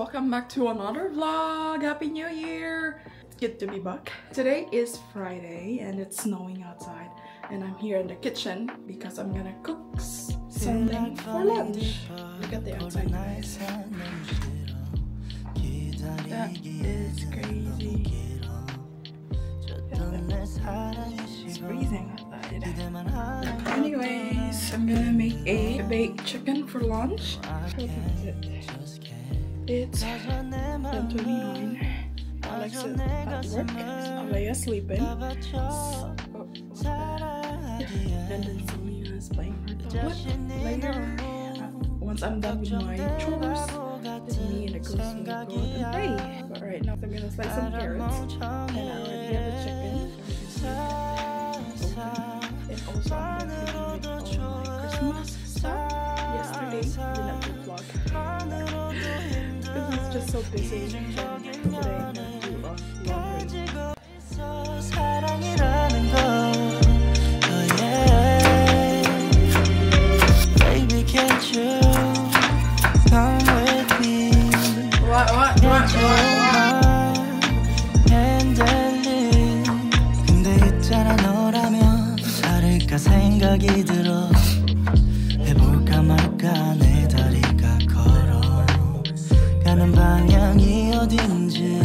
welcome back to another vlog. Happy New Year! It's good to be back. Today is Friday and it's snowing outside and I'm here in the kitchen because I'm gonna cook something for lunch. Look at the outside, guys. That is crazy. It's freezing outside. Anyways, I'm gonna make a baked chicken for lunch. What is it? It's 10:29. Alex is at work. Alea sleeping. And then Selena is playing her tablet. Later, once I'm done with my chores, then me and the girls will go out and play. But right now, I'm gonna slice some carrots. And I already have the chicken. And also, I'm gonna make all my Christmas stuff. Yesterday, we did not do vlog. Because it's just so busy. And today, I'm gonna do a laundry. 생각이 들어 해볼까 말까 내 다리가 걸어가는 방향이 어딘지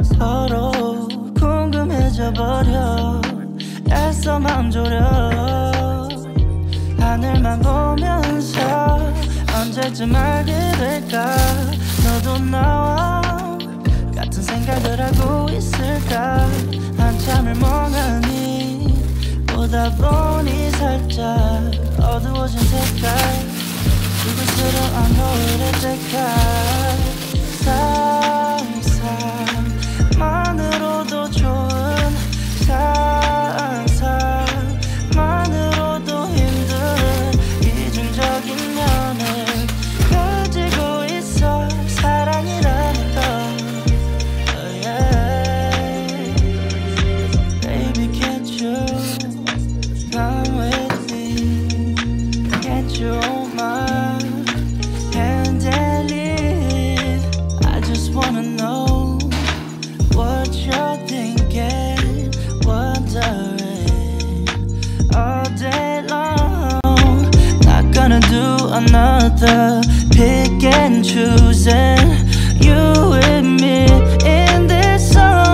서로 궁금해져 버려 애써 맘 졸여 하늘만 보면서 언제쯤 알게 될까 너도 나와 같은 생각을 하고 있을까 한참을 멍하니 보다 보니 살짝 어두워진 색깔 그곳으로 안 보이는 색깔 상상만으로도 좋은 상상만으로도 힘든 이중적인 면을 가지고 있어 사랑이라는 것 oh yeah. Baby can't you come with me, can't you hold my hand and lead? I just wanna know what you're thinking, wondering all day long. Not gonna do another pick and choosing you with me in this song.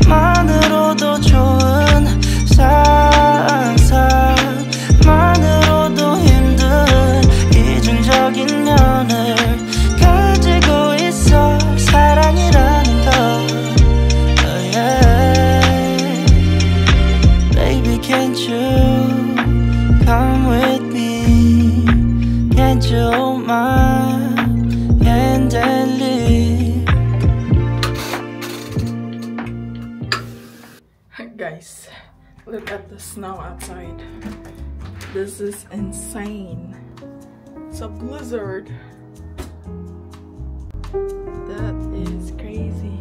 만으로도 좋은 상상만으로도 힘든 이중적인 면을 가지고 있어 사랑이라는 것 oh yeah. Baby can't you come with me, can't you hold my hand and leave? Guys, look at the snow outside. This is insane. It's a blizzard. That is crazy.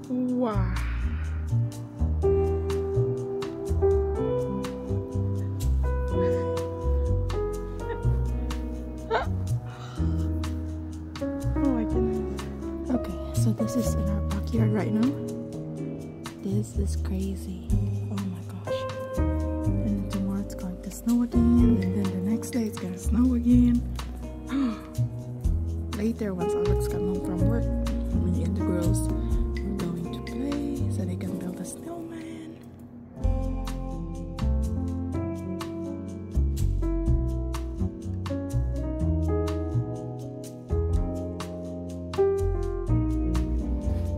Wow. Oh my goodness. Okay, so this is in our backyard right now. This is crazy. Oh my gosh. And then tomorrow it's going to snow again. And then the next day it's going to snow again. Later, once Alex comes home from work, me and the girls are going to play so they can build a snowman.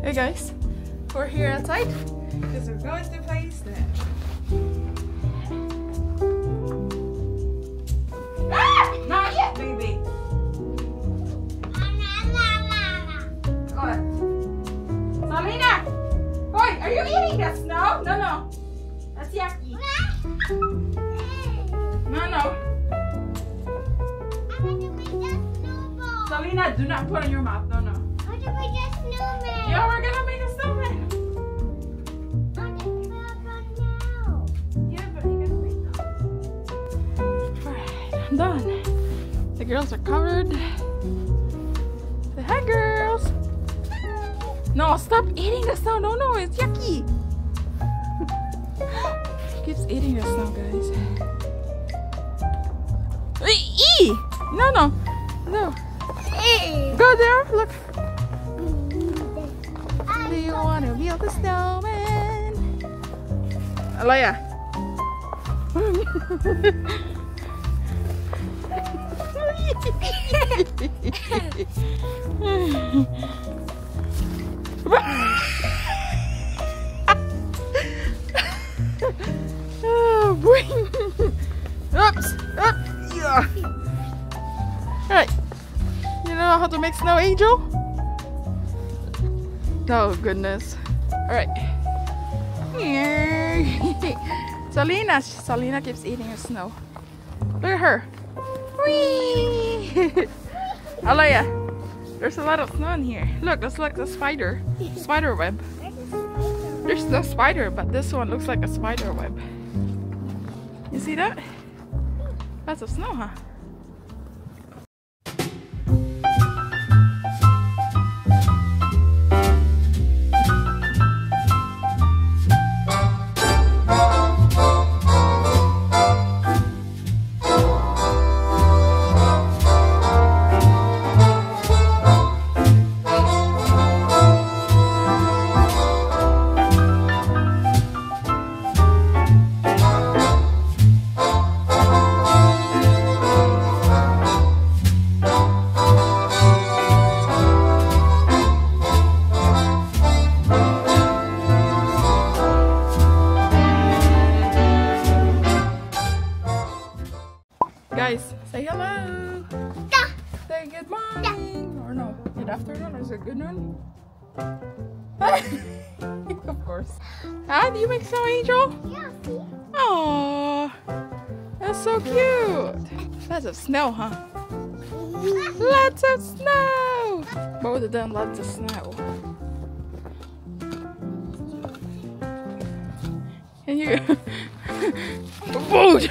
Hey guys, we're here outside. Because we're going to place that. Ah! Not yet, baby. What? Selena! Boy, are you eating the snow? No, no. That's yucky. No, no. I want to make a snowball. Selena, do not put it in your mouth. No, no. I want to make a snowman. Yeah, we're gonna make a snowman. I can clap right now. Yeah, but you gotta wait though. I'm done. The girls are covered. Say hi, girls. No, stop eating the snow. No, it's yucky. Keeps eating the snow, guys. Eee! No. Go there. Look. Do you want to build a snowman? Alaya. Oh boy. Oops. Yeah. Alright. You know how to make snow angel? Oh goodness. Alright. Salina keeps eating her snow. Look at her. Whee! Alaya, there's a lot of snow in here. Look, that's like a spider web. There's no spider, but this one looks like a spider web. You see that? Lots of snow, huh? Guys, say hello. Da. Say good morning. Or no, good afternoon. Or is it good noon? Of course. Ah, do you make snow angel? Yeah, see? Oh, that's so cute. Lots of snow, huh? Lots of snow. Both of them, lots of snow. Can you? Boat.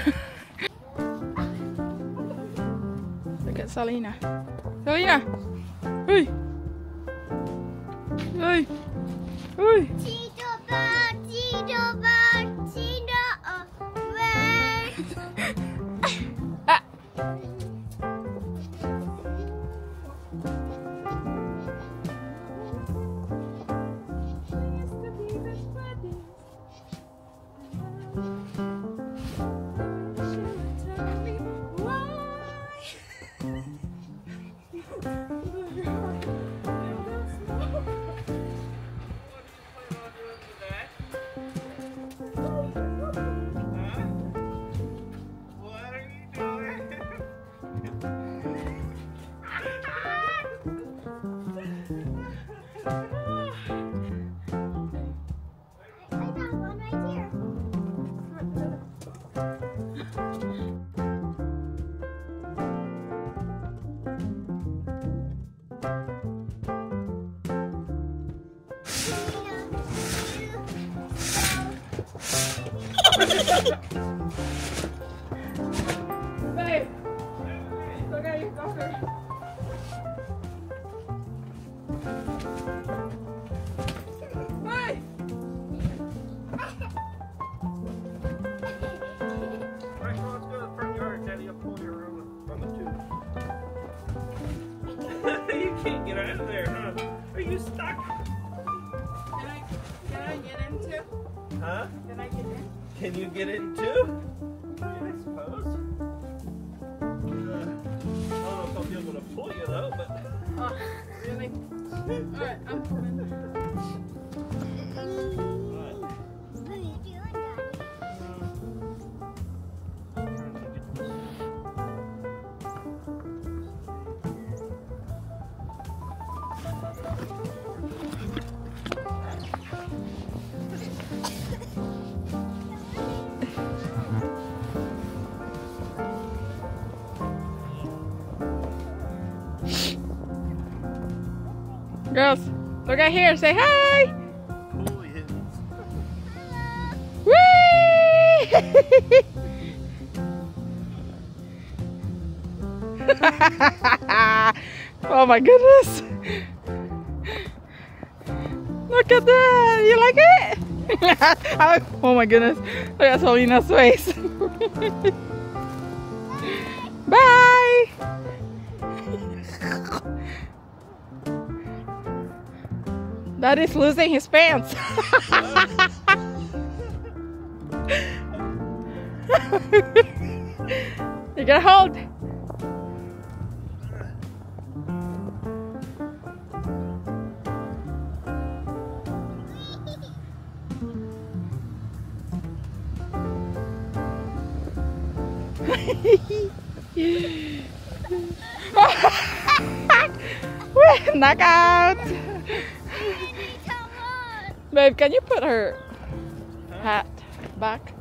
Look at Salina. Salina! Hey! Hey! Hey! Cheetah bird, Ah! Babe! It's okay, doctor. Hey! Alright, so let's go to the front yard. Daddy will pull your room from the tube. You can't get out of there, huh? Are you stuck? Can I get in too? Huh? Can I get in? Can you get in too? Yeah, I suppose. I don't know if I'll be able to pull you though, but. Oh, really? Alright, I'm coming. What are you doing, Daddy? Girls, look out here. Say hi. Cool hits. Whee! Oh my goodness. Look at that. You like it? Oh my goodness. Look at Selena's face. Bye. Daddy's losing his pants. You gotta hold. Knockout. Babe, can you put her hat back?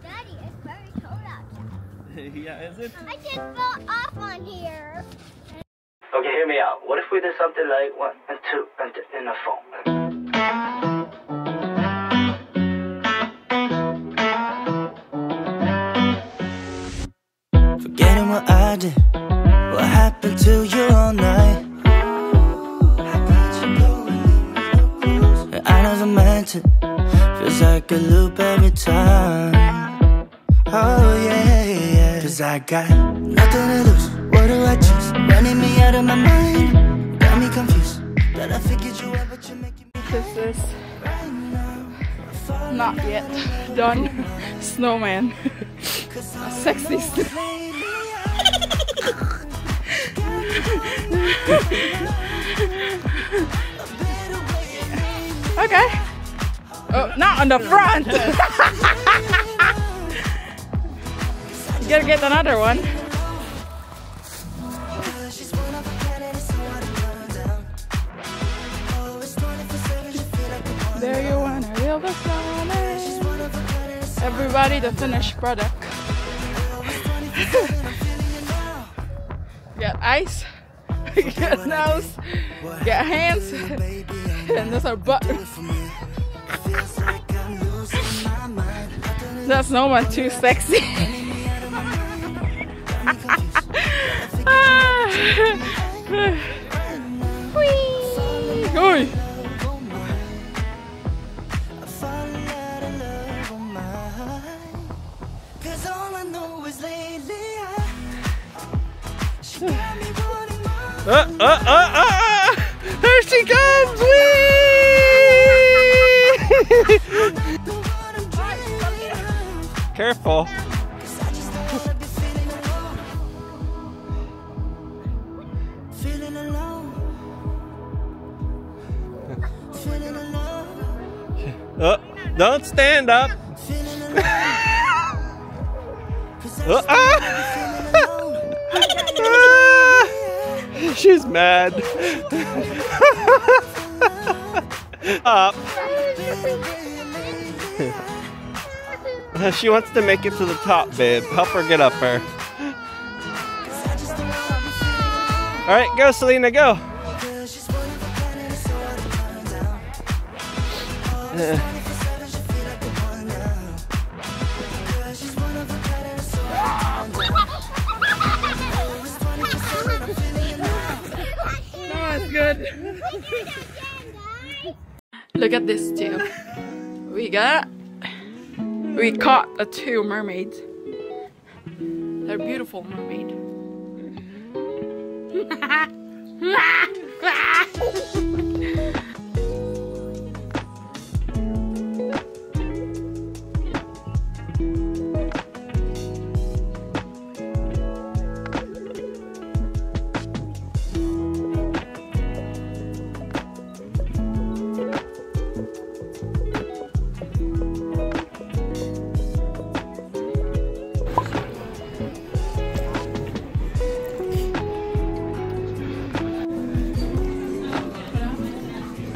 Daddy, it's very cold outside. Yeah, is it? I just fell off on here. Okay, hear me out. What if we did something like 1 and 2 and in a phone? Forgetting what I did, what happened to you all night. I never meant it, feels like a loop every time. Oh yeah, yeah. Cause I got nothing to lose, what do I choose? Running me out of my mind, got me confused. But I figured you out, but you're making me. This is not yet done snowman. Sexy Okay. Oh, not on the front. You gotta get another one. There you wanna build a snowman. Everybody, the finished product. Got eyes, got nose, got hands, and there's our butt. That snowman too sexy. Whee! There she comes! Whee! Careful. Oh, don't stand up. She's mad. Up. She wants to make it to the top, babe. Help her get up her. All right, go, Selena, go. Good. Look at this too. We caught 2 mermaids. They're beautiful mermaid.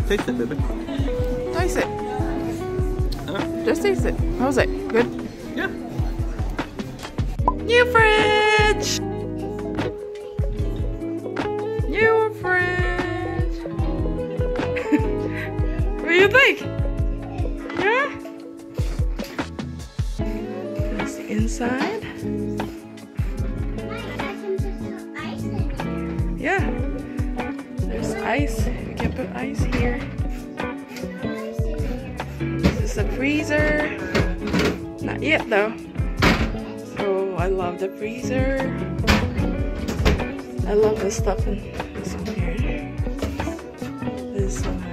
Taste it, baby. Taste it. Just taste it. How's it? Good? Yeah. New fridge! New fridge! What do you think? Yeah? side. Mike, I can put some ice in here. Yeah, there's ice. You can put ice here. Ice in here. This is the freezer. Not yet though. Oh, I love the freezer. I love the stuff in this one here. This one